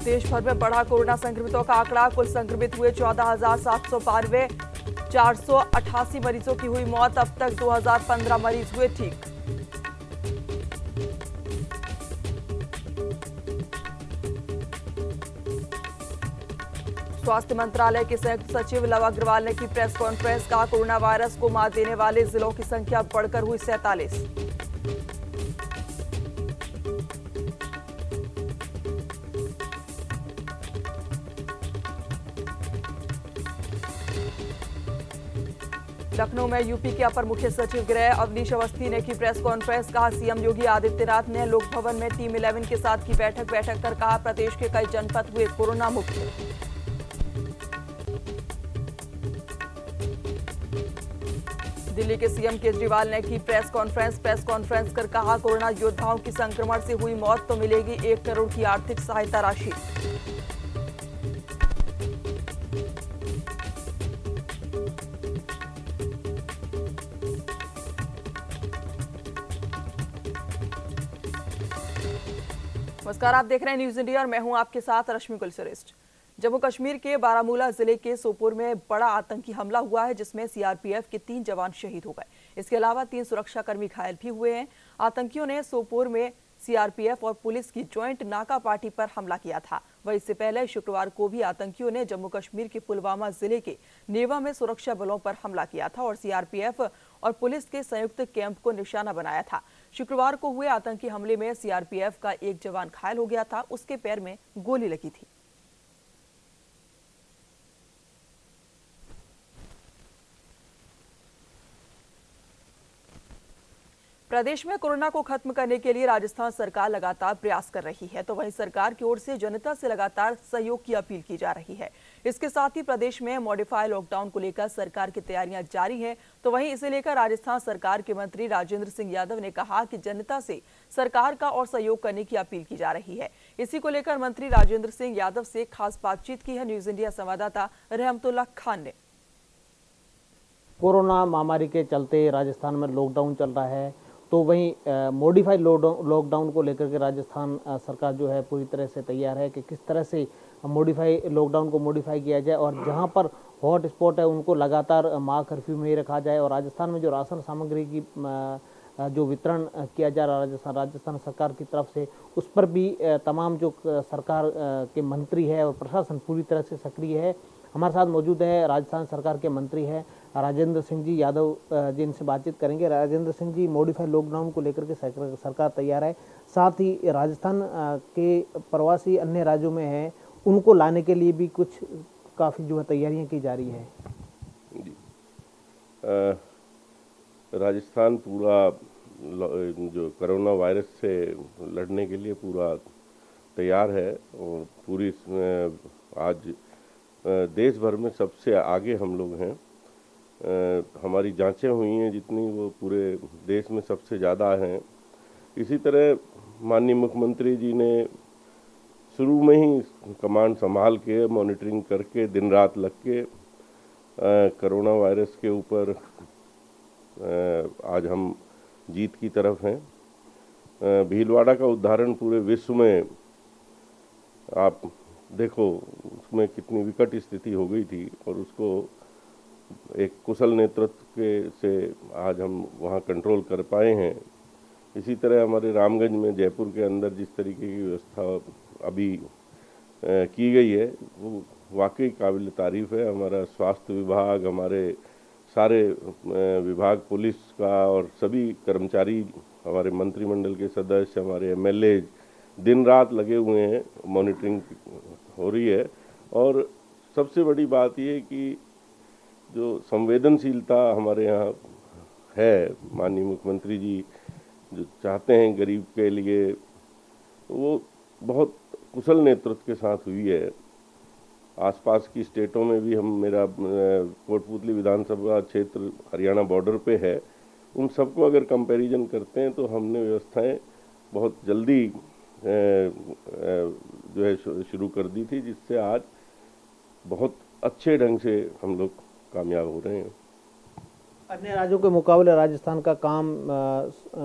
देश भर में बढ़ा कोरोना संक्रमितों का आंकड़ा, कुल संक्रमित हुए 14,792, 488 मरीजों की हुई मौत। अब तक 2015 मरीज हुए ठीक। स्वास्थ्य मंत्रालय के संयुक्त सचिव लव अग्रवाल ने की प्रेस कॉन्फ्रेंस, कहा कोरोना वायरस को मात देने वाले जिलों की संख्या बढ़कर हुई 47। लखनऊ में यूपी के अपर मुख्य सचिव गृह अवनीश अवस्थी ने की प्रेस कॉन्फ्रेंस, कहा सीएम योगी आदित्यनाथ ने लोक भवन में टीम 11 के साथ की बैठक कर कहा प्रदेश के कई जनपद हुए कोरोना मुक्त। दिल्ली के सीएम केजरीवाल ने की प्रेस कॉन्फ्रेंस कर कहा कोरोना योद्धाओं की संक्रमण से हुई मौत तो मिलेगी 1 करोड़ की आर्थिक सहायता राशि। नमस्कार, आप देख रहे हैं न्यूज इंडिया और मैं हूं आपके साथ रश्मि कुलश्रेष्ठ। जम्मू कश्मीर के बारामूला जिले के सोपोर में बड़ा आतंकी हमला हुआ है, जिसमें सीआरपीएफ के 3 जवान शहीद हो गए। इसके अलावा 3 सुरक्षाकर्मी घायल भी हुए हैं। आतंकियों ने सोपोर में सीआरपीएफ और पुलिस की ज्वाइंट नाका पार्टी पर हमला किया था। वहीं इससे पहले शुक्रवार को भी आतंकियों ने जम्मू कश्मीर के पुलवामा जिले के नेवा में सुरक्षा बलों पर हमला किया था और सीआरपीएफ और पुलिस के संयुक्त कैंप को निशाना बनाया था। शुक्रवार को हुए आतंकी हमले में सीआरपीएफ का एक जवान घायल हो गया था, उसके पैर में गोली लगी थी। प्रदेश में कोरोना को खत्म करने के लिए राजस्थान सरकार लगातार प्रयास कर रही है, तो वहीं सरकार की ओर से जनता से लगातार सहयोग की अपील की जा रही है। इसके साथ ही प्रदेश में मॉडिफाइड लॉकडाउन को लेकर सरकार की तैयारियां जारी हैं, तो वहीं इसे लेकर राजस्थान सरकार के मंत्री राजेंद्र सिंह यादव ने कहा कि जनता से सरकार का और सहयोग करने की अपील की जा रही है। इसी को लेकर मंत्री राजेंद्र सिंह यादव से खास बातचीत की है न्यूज इंडिया संवाददाता रहमतुल्लाह खान ने। कोरोना महामारी के चलते राजस्थान में लॉकडाउन चल रहा है, तो वहीं मॉडिफाइड लॉकडाउन को लेकर के राजस्थान सरकार जो है पूरी तरह से तैयार है कि किस तरह से लॉकडाउन को मॉडिफाई किया जाए और जहां पर हॉट स्पॉट है उनको लगातार महा कर्फ्यू में ही रखा जाए। और राजस्थान में जो राशन सामग्री की जो वितरण किया जा रहा है राजस्थान सरकार की तरफ से, उस पर भी तमाम जो सरकार के मंत्री है और प्रशासन पूरी तरह से सक्रिय है। हमारे साथ मौजूद है राजस्थान सरकार के मंत्री हैं राजेंद्र सिंह जी यादव, जिनसे बातचीत करेंगे। राजेंद्र सिंह जी, मॉडिफाइड लॉकडाउन को लेकर के सरकार तैयार है, साथ ही राजस्थान के प्रवासी अन्य राज्यों में हैं, उनको लाने के लिए भी कुछ काफ़ी जो है तैयारियां की जा रही है। जी, राजस्थान पूरा जो कोरोना वायरस से लड़ने के लिए पूरा तैयार है और पूरी आज देश भर में सबसे आगे हम लोग हैं। हमारी जांचें हुई हैं जितनी, वो पूरे देश में सबसे ज़्यादा हैं। इसी तरह माननीय मुख्यमंत्री जी ने शुरू में ही कमांड संभाल के मॉनिटरिंग करके दिन रात लग के कोरोना वायरस के ऊपर आज हम जीत की तरफ हैं। भीलवाड़ा का उदाहरण पूरे विश्व में आप देखो, उसमें कितनी विकट स्थिति हो गई थी और उसको एक कुशल नेतृत्व के से आज हम वहाँ कंट्रोल कर पाए हैं। इसी तरह हमारे रामगंज में, जयपुर के अंदर जिस तरीके की व्यवस्था अभी की गई है, वो वाकई काबिल तारीफ़ है। हमारा स्वास्थ्य विभाग, हमारे सारे विभाग, पुलिस का और सभी कर्मचारी, हमारे मंत्रिमंडल के सदस्य, हमारे एमएलए दिन रात लगे हुए हैं, मॉनिटरिंग हो रही है। और सबसे बड़ी बात ये कि जो संवेदनशीलता हमारे यहाँ है, माननीय मुख्यमंत्री जी जो चाहते हैं गरीब के लिए, वो बहुत कुशल नेतृत्व के साथ हुई है। आसपास की स्टेटों में भी मेरा कोटपुतली विधानसभा क्षेत्र हरियाणा बॉर्डर पे है, उन सबको अगर कंपैरिजन करते हैं तो हमने व्यवस्थाएं बहुत जल्दी जो है शुरू कर दी थी, जिससे आज बहुत अच्छे ढंग से हम लोग कामयाब हो रहे हैं। अन्य राज्यों के मुकाबले राजस्थान का काम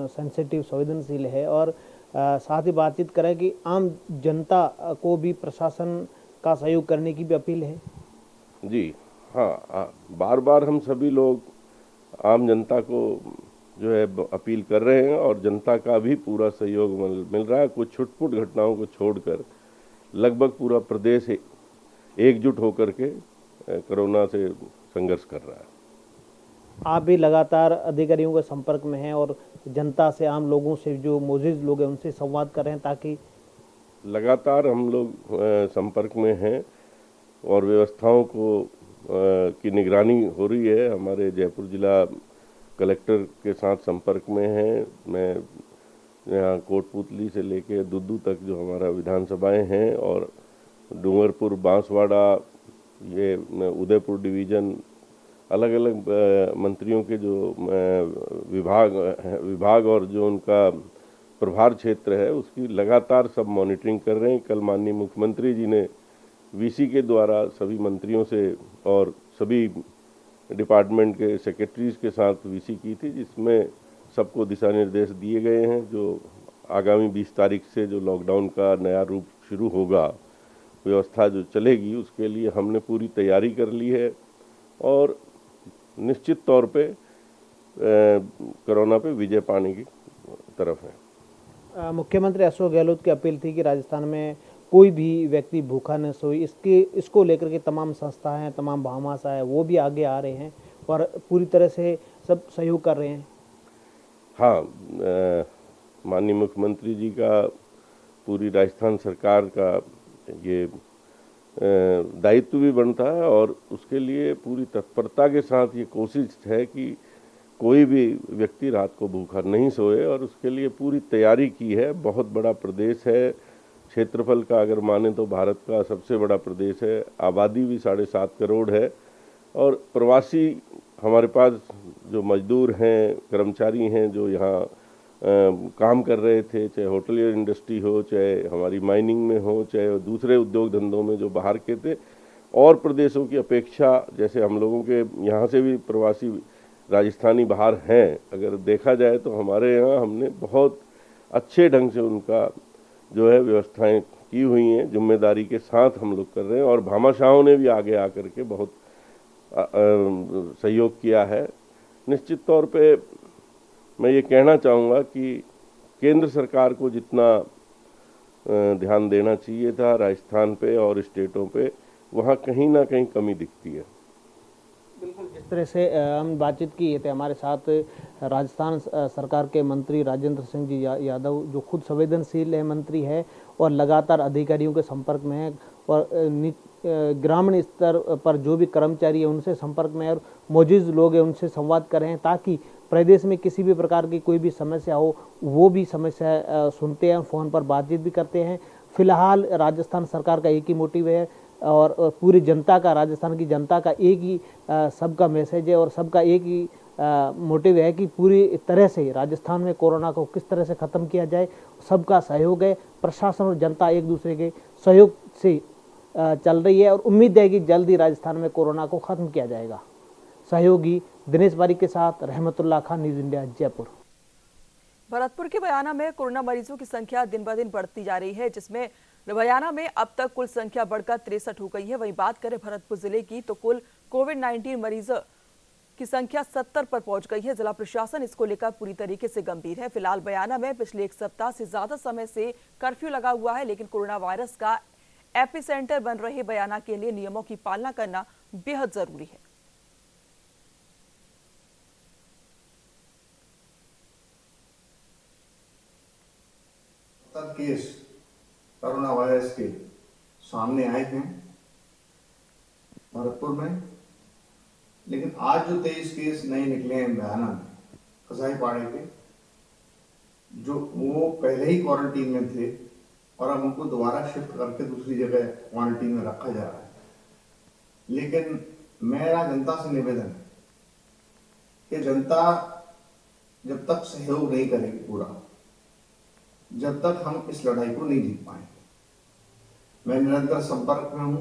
सेंसिटिव, संवेदनशील है और साथ ही बातचीत करें कि आम जनता को भी प्रशासन का सहयोग करने की भी अपील है। जी हाँ, बार बार हम सभी लोग आम जनता को जो है अपील कर रहे हैं और जनता का भी पूरा सहयोग मिल रहा है। कुछ छुटपुट घटनाओं को छोड़कर लगभग पूरा प्रदेश एकजुट होकर के कोरोना से संघर्ष कर रहा है। आप भी लगातार अधिकारियों के संपर्क में हैं और जनता से, आम लोगों से, जो मौजूद लोग हैं उनसे संवाद कर रहे हैं ताकि लगातार हम लोग संपर्क में हैं और व्यवस्थाओं की निगरानी हो रही है। हमारे जयपुर जिला कलेक्टर के साथ संपर्क में हैं। मैं यहाँ कोटपुतली से लेके दुद्दू तक जो हमारा विधानसभाएं हैं और डूंगरपुर, बांसवाड़ा, ये उदयपुर डिवीज़न, अलग अलग मंत्रियों के जो विभाग और जो उनका प्रभार क्षेत्र है उसकी लगातार सब मॉनिटरिंग कर रहे हैं। कल माननीय मुख्यमंत्री जी ने वीसी के द्वारा सभी मंत्रियों से और सभी डिपार्टमेंट के सेक्रेटरीज के साथ वीसी की थी, जिसमें सबको दिशा निर्देश दिए गए हैं। जो आगामी 20 तारीख से जो लॉकडाउन का नया रूप शुरू होगा, व्यवस्था जो चलेगी, उसके लिए हमने पूरी तैयारी कर ली है और निश्चित तौर पे कोरोना पे विजय पाने की तरफ है। मुख्यमंत्री अशोक गहलोत की अपील थी कि राजस्थान में कोई भी व्यक्ति भूखा न सोए। इसको लेकर के तमाम संस्थाएं, तमाम भामाशाह वो भी आगे आ रहे हैं और पूरी तरह से सब सहयोग कर रहे हैं। हाँ, माननीय मुख्यमंत्री जी का, पूरी राजस्थान सरकार का ये दायित्व भी बनता है और उसके लिए पूरी तत्परता के साथ ये कोशिश है कि कोई भी व्यक्ति रात को भूखा नहीं सोए और उसके लिए पूरी तैयारी की है। बहुत बड़ा प्रदेश है, क्षेत्रफल का अगर माने तो भारत का सबसे बड़ा प्रदेश है, आबादी भी 7.5 करोड़ है और प्रवासी हमारे पास जो मजदूर हैं, कर्मचारी हैं जो यहाँ काम कर रहे थे, चाहे होटलियर इंडस्ट्री हो, चाहे हमारी माइनिंग में हो, चाहे दूसरे उद्योग धंधों में जो बाहर के थे, और प्रदेशों की अपेक्षा जैसे हम लोगों के यहाँ से भी प्रवासी राजस्थानी बाहर हैं, अगर देखा जाए तो हमारे यहाँ हमने बहुत अच्छे ढंग से उनका जो है व्यवस्थाएं की हुई हैं। जिम्मेदारी के साथ हम लोग कर रहे हैं और भामाशाहों ने भी आगे आकर के बहुत सहयोग किया है। निश्चित तौर पे मैं ये कहना चाहूँगा कि केंद्र सरकार को जितना ध्यान देना चाहिए था राजस्थान पे और स्टेटों पे, वहाँ कहीं ना कहीं कमी दिखती है। बिल्कुल, जिस तरह से हम बातचीत की थे, हमारे साथ राजस्थान सरकार के मंत्री राजेंद्र सिंह जी यादव, जो खुद संवेदनशील है मंत्री है और लगातार अधिकारियों के संपर्क में है और ग्रामीण स्तर पर जो भी कर्मचारी है उनसे संपर्क में है और मौजूद लोग हैं उनसे संवाद कर रहे हैं ताकि प्रदेश में किसी भी प्रकार की कोई भी समस्या हो वो भी समस्या सुनते हैं, फ़ोन पर बातचीत भी करते हैं। फिलहाल राजस्थान सरकार का एक ही मोटिव है और पूरी जनता का, राजस्थान की जनता का एक ही सबका मैसेज है और सबका एक ही मोटिव है कि पूरी तरह से राजस्थान में कोरोना को किस तरह से ख़त्म किया जाए। सबका सहयोग है, प्रशासन और जनता एक दूसरे के सहयोग से चल रही है और उम्मीद है कि जल्द ही राजस्थान में कोरोना को ख़त्म किया जाएगा। सहयोगी दिनेश बारिक के साथ रहमतुल्लाह खान, न्यूज़ इंडिया, जयपुर। भरतपुर के बयाना में कोरोना मरीजों की संख्या दिन ब दिन बढ़ती जा रही है, जिसमें बयाना में अब तक कुल संख्या बढ़कर 63 हो गई है। वहीं बात करें भरतपुर जिले की तो कुल कोविड-19 मरीजों की संख्या 70 पर पहुंच गई है। जिला प्रशासन इसको लेकर पूरी तरीके से गंभीर है। फिलहाल बयाना में पिछले 1 सप्ताह से ज्यादा समय से कर्फ्यू लगा हुआ है, लेकिन कोरोना वायरस का एपिसेंटर बन रहे बयाना के लिए नियमों की पालना करना बेहद जरूरी है। केस कोरोना वायरस के सामने आए हैं भरतपुर में, लेकिन आज जो 23 केस नए निकले हैं बयाना में, कसाईपाड़े के, जो वो पहले ही क्वारंटीन में थे और अब उनको दोबारा शिफ्ट करके दूसरी जगह क्वारंटीन में रखा जा रहा है। लेकिन मेरा जनता से निवेदन है कि जनता जब तक सहयोग नहीं करेगी पूरा, जब तक हम इस लड़ाई को नहीं जीत पाएंगे। मैं निरंतर संपर्क में हूं,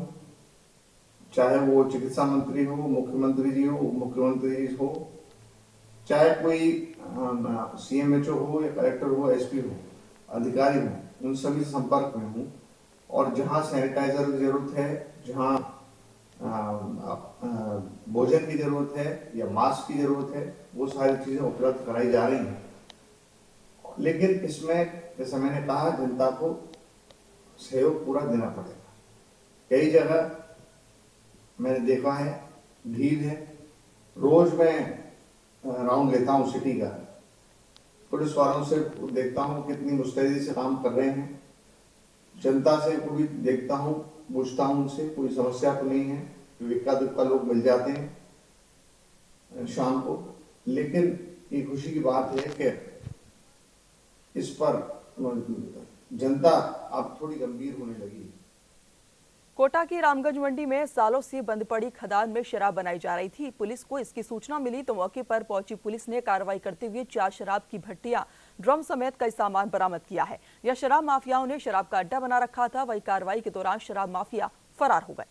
चाहे वो चिकित्सा मंत्री हो, मुख्यमंत्री जी हो, मुख्यमंत्री जी हो, चाहे कोई CMHO हो या कलेक्टर हो, SP हो, अधिकारी हूँ उन सभी से संपर्क में हूँ, और जहाँ सैनिटाइजर की जरूरत है, जहाँ भोजन की जरूरत है या मास्क की जरूरत है, वो सारी चीजें उपलब्ध कराई जा रही हैं। लेकिन इसमें जैसे मैंने कहा, जनता को सहयोग पूरा देना पड़ेगा। कई जगह मैंने देखा है भीड़ है, रोज मैं राउंड लेता हूँ सिटी का, पुलिस वालों से देखता हूँ कितनी मुस्तैदी से काम कर रहे हैं, जनता से को भी देखता हूँ, पूछता हूँ उनसे कोई समस्या तो नहीं है, इक्का दुक्का लोग मिल जाते हैं शाम को। लेकिन ये खुशी की बात है कि इस पर जनता अब थोड़ी गंभीर होने लगी है। कोटा की रामगंज मंडी में सालों से बंद पड़ी खदान में शराब बनाई जा रही थी। पुलिस को इसकी सूचना मिली तो मौके पर पहुंची पुलिस ने कार्रवाई करते हुए 4 शराब की भट्टियां, ड्रम समेत कई सामान बरामद किया है। यह शराब माफियाओं ने शराब का अड्डा बना रखा था। वही कार्रवाई के दौरान शराब माफिया फरार हो गए।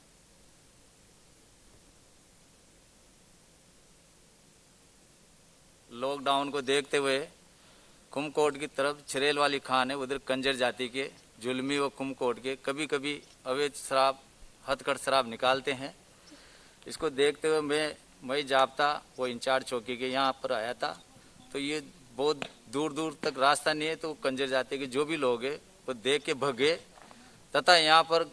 लॉकडाउन को देखते हुए कुमकोट की तरफ छिरेल वाली खान है, उधर कंजर जाति के जुल्मी व कुमकोट के कभी कभी अवैध शराब, हथकढ़ शराब निकालते हैं। इसको देखते हुए मैं जाब्ता वो इंचार्ज चौकी के यहाँ पर आया था, तो ये बहुत दूर दूर तक रास्ता नहीं है, तो कंजर जाति के जो भी लोग हैं वो देख के भगे तथा यहाँ पर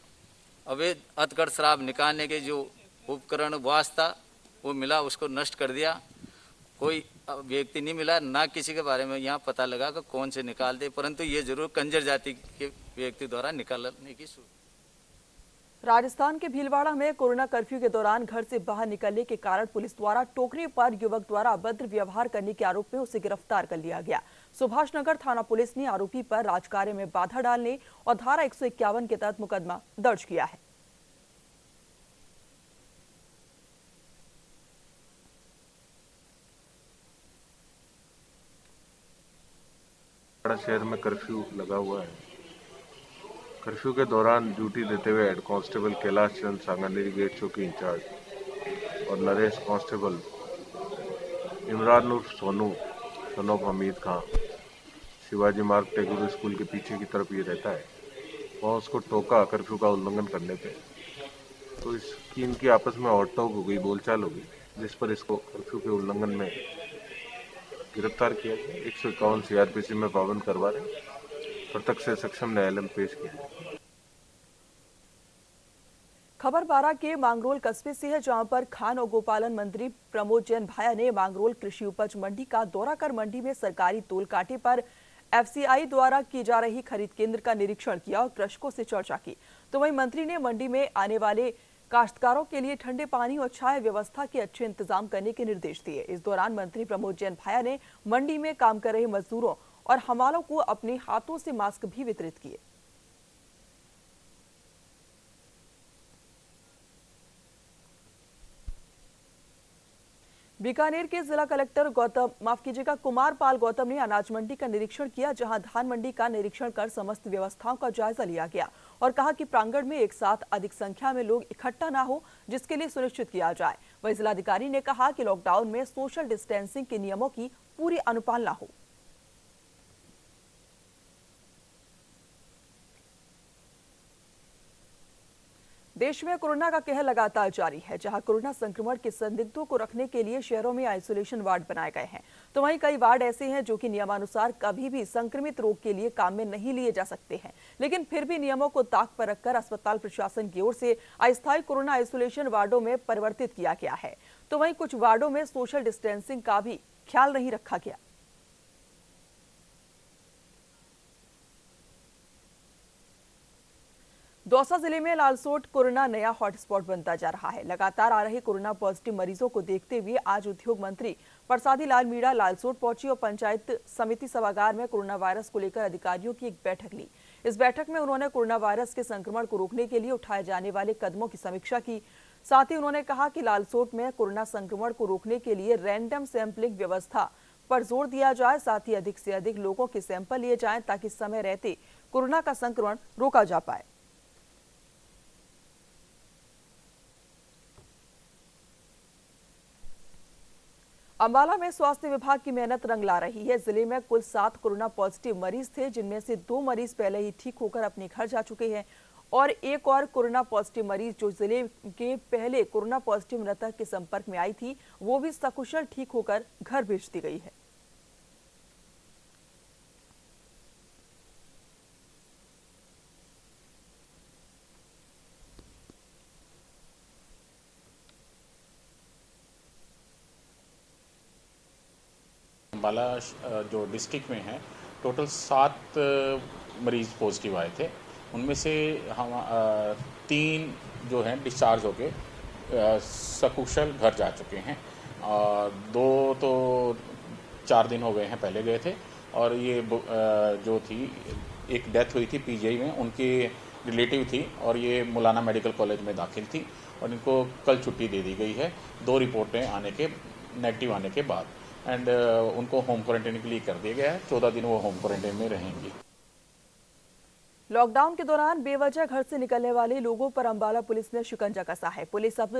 अवैध हथकढ़ शराब निकालने के जो उपकरण वास्ता वो मिला, उसको नष्ट कर दिया। कोई व्यक्ति नहीं मिला, ना किसी के बारे में यहाँ पता लगा कि कौन से निकालते, परंतु ये जरूर कंजर जाति के व्यक्ति द्वारा निकालने की राजस्थान के भीलवाड़ा में कोरोना कर्फ्यू के दौरान घर से बाहर निकलने के कारण पुलिस द्वारा टोकरी पर युवक द्वारा अभद्र व्यवहार करने के आरोप में उसे गिरफ्तार कर लिया गया। सुभाष नगर थाना पुलिस ने आरोपी पर राजकार्य में बाधा डालने और धारा 151 के तहत मुकदमा दर्ज किया है। शहर में कर्फ्यू लगा हुआ है। कर्फ्यू के दौरान ड्यूटी देते हुए head constable Kailash Chand Sanganeri gate चौकी इंचार्ज और नरेश कांस्टेबल इमरान उर्फ सोनू सन ऑफ हमीद खां शिवाजी मार्ग टेगुरु स्कूल के पीछे की तरफ ये रहता है, वहाँ उसको टोका कर्फ्यू का उल्लंघन करने पे, तो इसकी इनकी आपस में औरतों हो गई, बोलचाल हो गई, जिस पर इसको कर्फ्यू के उल्लंघन में गिरफ्तार किया गया। 151 CRPC में पाबंद करवा रहे, प्रत्यक्ष से सक्षम न्यायालय में पेश किया। खबर बारा के मांगरोल कस्बे से है, जहां पर खान और गोपालन मंत्री प्रमोद जैन भाया ने मांगरोल कृषि उपज मंडी का दौरा कर मंडी में सरकारी तोल कांटे पर FCI द्वारा की जा रही खरीद केंद्र का निरीक्षण किया और कृषकों से चर्चा की। तो वहीं मंत्री ने मंडी में आने वाले काश्तकारों के लिए ठंडे पानी और छाया व्यवस्था के अच्छे इंतजाम करने के निर्देश दिए। इस दौरान मंत्री प्रमोद जैन भाया ने मंडी में काम कर रहे मजदूरों और हमालों को अपने हाथों से मास्क भी वितरित किए। बीकानेर के जिला कलेक्टर कुमार पाल गौतम ने अनाज मंडी का निरीक्षण किया, जहां धान मंडी का निरीक्षण कर समस्त व्यवस्थाओं का जायजा लिया गया और कहा कि प्रांगण में एक साथ अधिक संख्या में लोग इकट्ठा न हो, जिसके लिए सुनिश्चित किया जाए। वहीं जिलाधिकारी ने कहा कि लॉकडाउन में सोशल डिस्टेंसिंग के नियमों की पूरी अनुपालना हो। देश में कोरोना का कहर लगातार जारी है, जहां कोरोना संक्रमण के संदिग्धों को रखने के लिए शहरों में आइसोलेशन वार्ड बनाए गए हैं, तो वहीं कई वार्ड ऐसे हैं जो कि नियमानुसार कभी भी संक्रमित रोग के लिए काम में नहीं लिए जा सकते हैं, लेकिन फिर भी नियमों को ताक पर रखकर अस्पताल प्रशासन की ओर से अस्थायी कोरोना आइसोलेशन वार्डों में परिवर्तित किया गया है। तो वहीं कुछ वार्डों में सोशल डिस्टेंसिंग का भी ख्याल नहीं रखा गया। दौसा जिले में लालसोट कोरोना नया हॉटस्पॉट बनता जा रहा है। लगातार आ रहे कोरोना पॉजिटिव मरीजों को देखते हुए आज उद्योग मंत्री प्रसादी लाल मीणा लालसोट पहुंची और पंचायत समिति सभागार में कोरोना वायरस को लेकर अधिकारियों की एक बैठक ली। इस बैठक में उन्होंने कोरोना वायरस के संक्रमण को रोकने के लिए उठाए जाने वाले कदमों की समीक्षा की। साथ ही उन्होंने कहा कि लालसोट में कोरोना संक्रमण को रोकने के लिए रैंडम सैंपलिंग व्यवस्था पर जोर दिया जाए, साथ ही अधिक से अधिक लोगों के सैंपल लिए जाएं ताकि समय रहते कोरोना का संक्रमण रोका जा पाए। अंबाला में स्वास्थ्य विभाग की मेहनत रंग ला रही है। जिले में कुल 7 कोरोना पॉजिटिव मरीज थे, जिनमें से 2 मरीज पहले ही ठीक होकर अपने घर जा चुके हैं और एक और कोरोना पॉजिटिव मरीज जो जिले के पहले कोरोना पॉजिटिव मृतक के संपर्क में आई थी, वो भी सकुशल ठीक होकर घर भेज दी गई है। अंबाला जो डिस्ट्रिक्ट में है टोटल 7 मरीज पॉजिटिव आए थे। उनमें से हम 3 जो हैं डिस्चार्ज होके सकुशल घर जा चुके हैं और 2 तो 4 दिन हो गए हैं पहले गए थे और ये जो थी एक डेथ हुई थी पीजीआई में, उनकी रिलेटिव थी और ये मौलाना मेडिकल कॉलेज में दाखिल थी और इनको कल छुट्टी दे दी गई है 2 रिपोर्टें आने के नेगेटिव आने के बाद एंड उनको होम क्वारंटाइन के लिए कर दिया गया है। 14 दिन वो होम क्वारंटाइन में रहेंगी। लॉकडाउन के दौरान बेवजह घर से निकलने वाले लोगों पर अंबाला पुलिस ने शिकंजा कसा है। पुलिस अब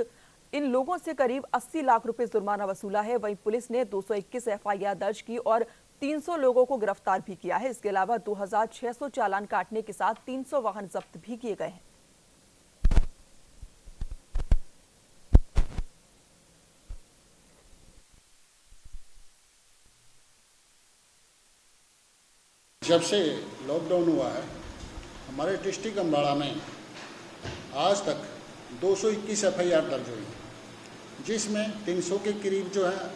इन लोगों से करीब 80 लाख रुपए जुर्माना वसूला है। वहीं पुलिस ने 221 एफआईआर दर्ज की और 300 लोगों को गिरफ्तार भी किया है। इसके अलावा 2600 चालान काटने के साथ 300 वाहन जब्त भी किए गए हैं। जब से लॉकडाउन हुआ है हमारे डिस्ट्रिक्ट अम्बाड़ा में आज तक 221 एफआईआर दर्ज हुई, जिसमें 300 के करीब जो है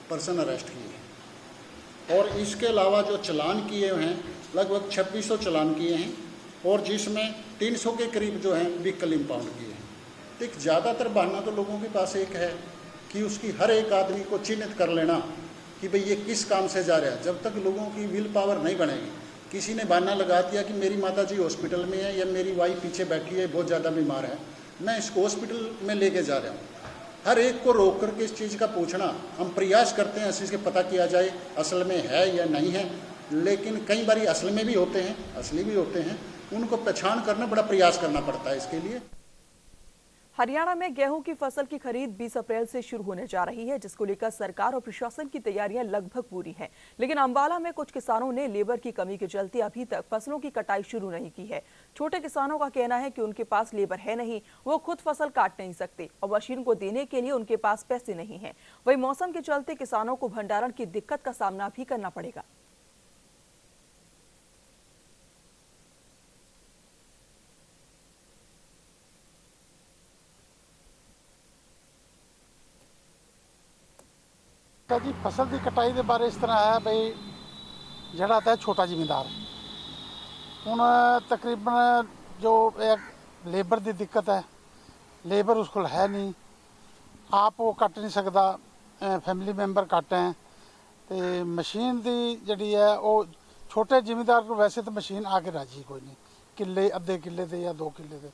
पर्सन अरेस्ट किए और इसके अलावा जो चालान किए हुए हैं लगभग 2600 चालान किए हैं और जिसमें 300 के करीब जो हैं व्हीकल इम्पाउंड किए हैं। तो एक ज़्यादातर बहाना तो लोगों के पास एक है कि उसकी हर एक आदमी को चिन्हित कर लेना कि भाई ये किस काम से जा रहा है। जब तक लोगों की विल पावर नहीं बनेगी, किसी ने बहाना लगा दिया कि मेरी माताजी हॉस्पिटल में है या मेरी वाइफ पीछे बैठी है बहुत ज़्यादा बीमार है, मैं इसको हॉस्पिटल में लेके जा रहा हूँ, हर एक को रोक करके इस चीज़ का पूछना हम प्रयास करते हैं इस चीज़ के पता किया जाए असल में है या नहीं है। लेकिन कई बार असल में भी होते हैं, असली भी होते हैं, उनको पहचान करना बड़ा प्रयास करना पड़ता है इसके लिए। हरियाणा में गेहूं की फसल की खरीद 20 अप्रैल से शुरू होने जा रही है, जिसको लेकर सरकार और प्रशासन की तैयारियां लगभग पूरी हैं। लेकिन अंबाला में कुछ किसानों ने लेबर की कमी के चलते अभी तक फसलों की कटाई शुरू नहीं की है। छोटे किसानों का कहना है कि उनके पास लेबर है नहीं, वो खुद फसल काट नहीं सकते और मशीन को देने के लिए उनके पास पैसे नहीं है। वहीं मौसम के चलते किसानों को भंडारण की दिक्कत का सामना भी करना पड़ेगा। जी फसल की कटाई के बारे इस तरह है भाई जड़ा है छोटा जिमीदार हूँ तकरीबन जो लेबर की दिक्कत है, लेबर उस को है नहीं, आप वो कट नहीं सकता, फैमिली मैंबर कट हैं तो मशीन की जी है वो छोटे जिमीदार को वैसे तो मशीन आके राजी कोई नहीं, किले अद्धे किले से या 2 किले से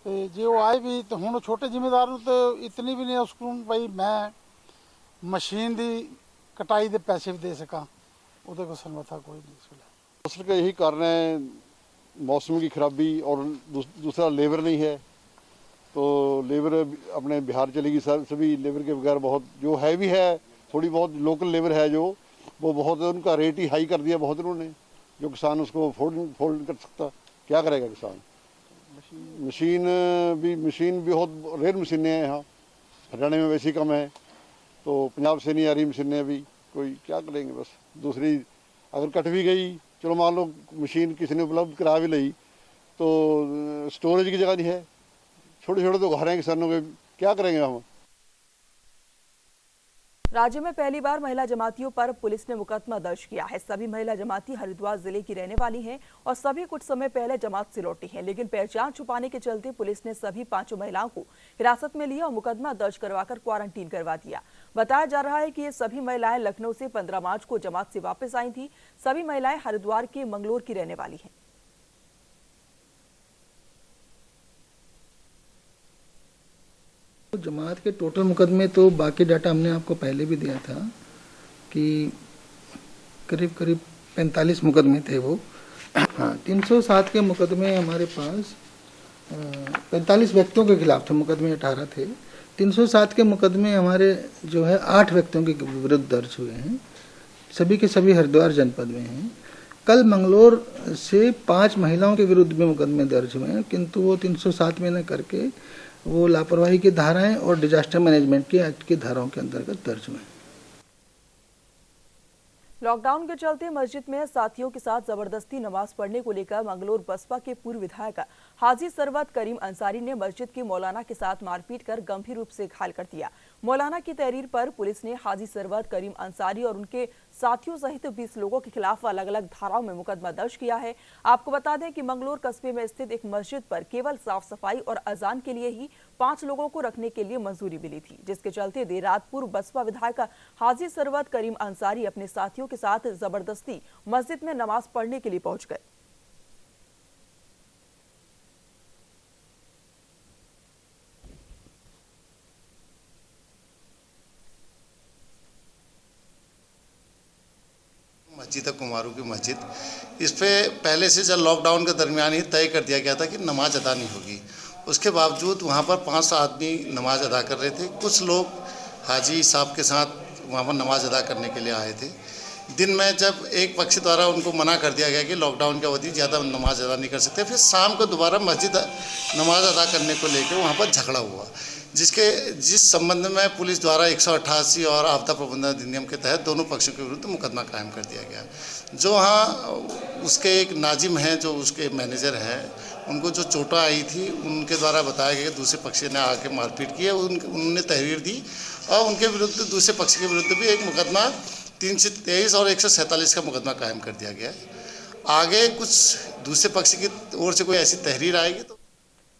तो जे वो आए भी तो हूँ छोटे जिमीदार तो इतनी भी नहीं उसको भाई मैं मशीन की कटाई के पैसे भी दे सका, उहदे को समर्था कोई नहीं। फसल का यही कारण है मौसम की खराबी और दूसरा लेबर नहीं है, तो लेबर अपने बिहार चलेगी सभी लेबर के बगैर बहुत जो है भी है थोड़ी बहुत लोकल लेबर है जो वो बहुत उनका रेट ही हाई कर दिया बहुत उन्होंने, जो किसान उसको अफोर्ड नहीं कर सकता, क्या करेगा किसान। मशीन भी बहुत रेयर मशीनें हैं यहाँ हरियाणा में वैसे ही कम है, तो पंजाब से नहीं आ रही मशीनें अभी, कोई क्या करेंगे। बस दूसरी अगर कट भी गई चलो मान लो मशीन किसी ने उपलब्ध करा भी ली तो स्टोरेज की जगह नहीं है, छोटे छोटे तो घर हैं किसानों के, क्या करेंगे हम। राज्य में पहली बार महिला जमातियों पर पुलिस ने मुकदमा दर्ज किया है। सभी महिला जमाती हरिद्वार जिले की रहने वाली हैं और सभी कुछ समय पहले जमात से लौटी हैं, लेकिन पहचान छुपाने के चलते पुलिस ने सभी 5 महिलाओं को हिरासत में लिया और मुकदमा दर्ज करवाकर क्वारंटीन करवा दिया। बताया जा रहा है कि ये सभी महिलाएं लखनऊ से 15 मार्च को जमात से वापस आई थी। सभी महिलाएं हरिद्वार के मंगलोर की रहने वाली हैं। जमात के टोटल मुकदमे तो बाकी डाटा हमने आपको पहले भी दिया था कि करीब 45 मुकदमे थे वो। हाँ, 307 के मुकदमे हमारे पास 45 व्यक्तियों के खिलाफ थे, मुकदमे 18 थे, 307 के मुकदमे हमारे जो है 8 व्यक्तियों के विरुद्ध दर्ज हुए हैं, सभी के सभी हरिद्वार जनपद में हैं। कल मंगलौर से 5 महिलाओं के विरुद्ध भी मुकदमे दर्ज हुए हैं, किंतु वो 307 में न करके वो लापरवाही की धाराएं और डिजास्टर मैनेजमेंट के एक्ट की धाराओं के अंतर्गत दर्ज हुए हैं। लॉकडाउन के चलते मस्जिद में साथियों के साथ जबरदस्ती नमाज पढ़ने को लेकर मंगलौर बसपा के पूर्व विधायक हाजी सरवत करीम अंसारी ने मस्जिद के मौलाना के साथ मारपीट कर गंभीर रूप से घायल कर दिया। मौलाना की तहरीर पर पुलिस ने हाजी सरवत करीम अंसारी और उनके साथियों सहित 20 लोगों के खिलाफ अलग अलग धाराओं में मुकदमा दर्ज किया है। आपको बता दें कि मंगलौर कस्बे में स्थित एक मस्जिद पर केवल साफ सफाई और अजान के लिए ही 5 लोगों को रखने के लिए मंजूरी मिली थी, जिसके चलते देर रात पूर्व बसपा विधायक हाजी सरवत करीम अंसारी अपने साथियों के साथ जबरदस्ती मस्जिद में नमाज पढ़ने के लिए पहुंच गए। मस्जिद है कुमारू की मस्जिद, इस पे पहले से जब लॉकडाउन के दरमियान ही तय कर दिया गया था कि नमाज अदा नहीं होगी। उसके बावजूद वहाँ पर 5 आदमी नमाज अदा कर रहे थे। कुछ लोग हाजी साहब के साथ वहाँ पर नमाज अदा करने के लिए आए थे। दिन में जब एक पक्ष द्वारा उनको मना कर दिया गया कि लॉकडाउन की अवधि ज़्यादा नमाज अदा नहीं कर सकते, फिर शाम को दोबारा मस्जिद नमाज अदा करने को लेकर वहाँ पर झगड़ा हुआ, जिस संबंध में पुलिस द्वारा 188 और आपदा प्रबंधन अधिनियम के तहत दोनों पक्षों के विरुद्ध मुकदमा कायम कर दिया गया। जो हाँ उसके एक नाजिम हैं, जो उसके मैनेजर हैं, उनको जो चोटें आई थी उनके द्वारा बताया गया कि दूसरे पक्ष ने आके मारपीट की है, उन्होंने तहरीर दी और उनके विरुद्ध दूसरे पक्ष के विरुद्ध भी एक मुकदमा 323 और 147 का मुकदमा कायम कर दिया गया है। आगे कुछ दूसरे पक्ष की ओर से कोई ऐसी तहरीर आएगी तो।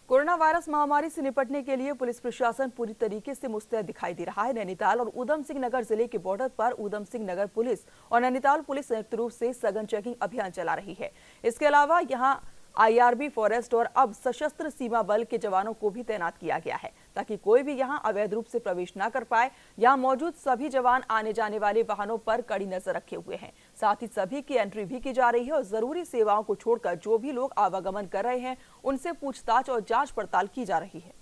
कोरोना वायरस महामारी से निपटने के लिए पुलिस प्रशासन पूरी तरीके से मुस्तैद दिखाई दे रहा है। नैनीताल और ऊधम सिंह नगर जिले के बॉर्डर पर ऊधम सिंह नगर पुलिस और नैनीताल पुलिस संयुक्त रूप से सघन चेकिंग अभियान चला रही है। इसके अलावा यहां IRB फॉरेस्ट और अब सशस्त्र सीमा बल के जवानों को भी तैनात किया गया है, ताकि कोई भी यहां अवैध रूप से प्रवेश न कर पाए। यहां मौजूद सभी जवान आने जाने वाले वाहनों पर कड़ी नजर रखे हुए हैं। साथ ही सभी की एंट्री भी की जा रही है और जरूरी सेवाओं को छोड़कर जो भी लोग आवागमन कर रहे हैं उनसे पूछताछ और जांच पड़ताल की जा रही है।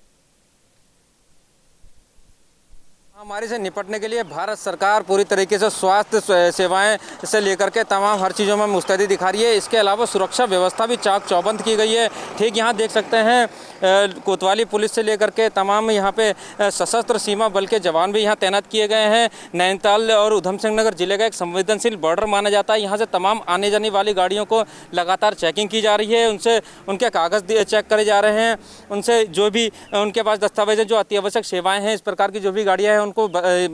महामारी से निपटने के लिए भारत सरकार पूरी तरीके से स्वास्थ्य सेवाएं से लेकर के तमाम हर चीज़ों में मुस्तैदी दिखा रही है। इसके अलावा सुरक्षा व्यवस्था भी चाक चौबंद की गई है। ठीक यहाँ देख सकते हैं कोतवाली पुलिस से लेकर के तमाम यहाँ पे सशस्त्र सीमा बल के जवान भी यहाँ तैनात किए गए हैं। नैनीताल और ऊधम सिंह नगर जिले का एक संवेदनशील बॉर्डर माना जाता है। यहाँ से तमाम आने जाने वाली गाड़ियों को लगातार चेकिंग की जा रही है, उनसे उनके कागज़ चेक करे जा रहे हैं, उनसे जो भी उनके पास दस्तावेज जो अत्यावश्यक सेवाएँ हैं, इस प्रकार की जो भी गाड़ियाँ हैं उनको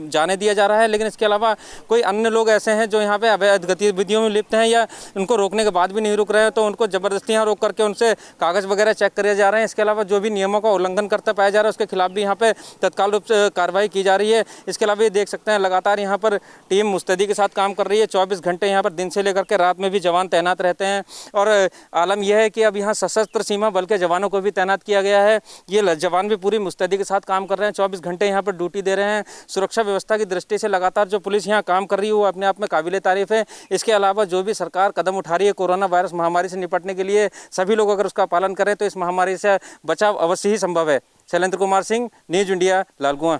जाने दिया जा रहा है। लेकिन इसके अलावा कोई अन्य लोग ऐसे हैं जो यहाँ पे अवैध गतिविधियों में लिप्त हैं या उनको रोकने के बाद भी नहीं रुक रहे हैं, तो उनको जबरदस्ती यहाँ रोक करके उनसे कागज़ वगैरह चेक करे जा रहे हैं। इसके अलावा जो भी नियमों का उल्लंघन करता पाया जा रहा है उसके खिलाफ भी यहाँ पे तत्काल रूप से कार्रवाई की जा रही है। इसके अलावा ये देख सकते हैं लगातार यहाँ पर टीम मुस्तैदी के साथ काम कर रही है। 24 घंटे यहाँ पर दिन से लेकर के रात में भी जवान तैनात रहते हैं और आलम यह है कि अब यहाँ सशस्त्र सीमा बल के जवानों को भी तैनात किया गया है। ये जवान भी पूरी मुस्तैदी के साथ काम कर रहे हैं, 24 घंटे यहाँ पर ड्यूटी दे रहे हैं। सुरक्षा व्यवस्था की दृष्टि से लगातार जो पुलिस यहाँ काम कर रही है वो अपने आप में काबिले तारीफ है। इसके अलावा जो भी सरकार कदम उठा रही है कोरोना वायरस महामारी से निपटने के लिए, सभी लोग अगर उसका पालन करें तो इस महामारी से बचाव अवश्य ही संभव है। Shailendra Kumar Singh, news India, Lalkuan.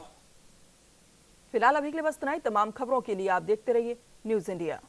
फिलहाल अभी के लिए बस इतना ही। तमाम खबरों के लिए आप देखते रहिए न्यूज इंडिया।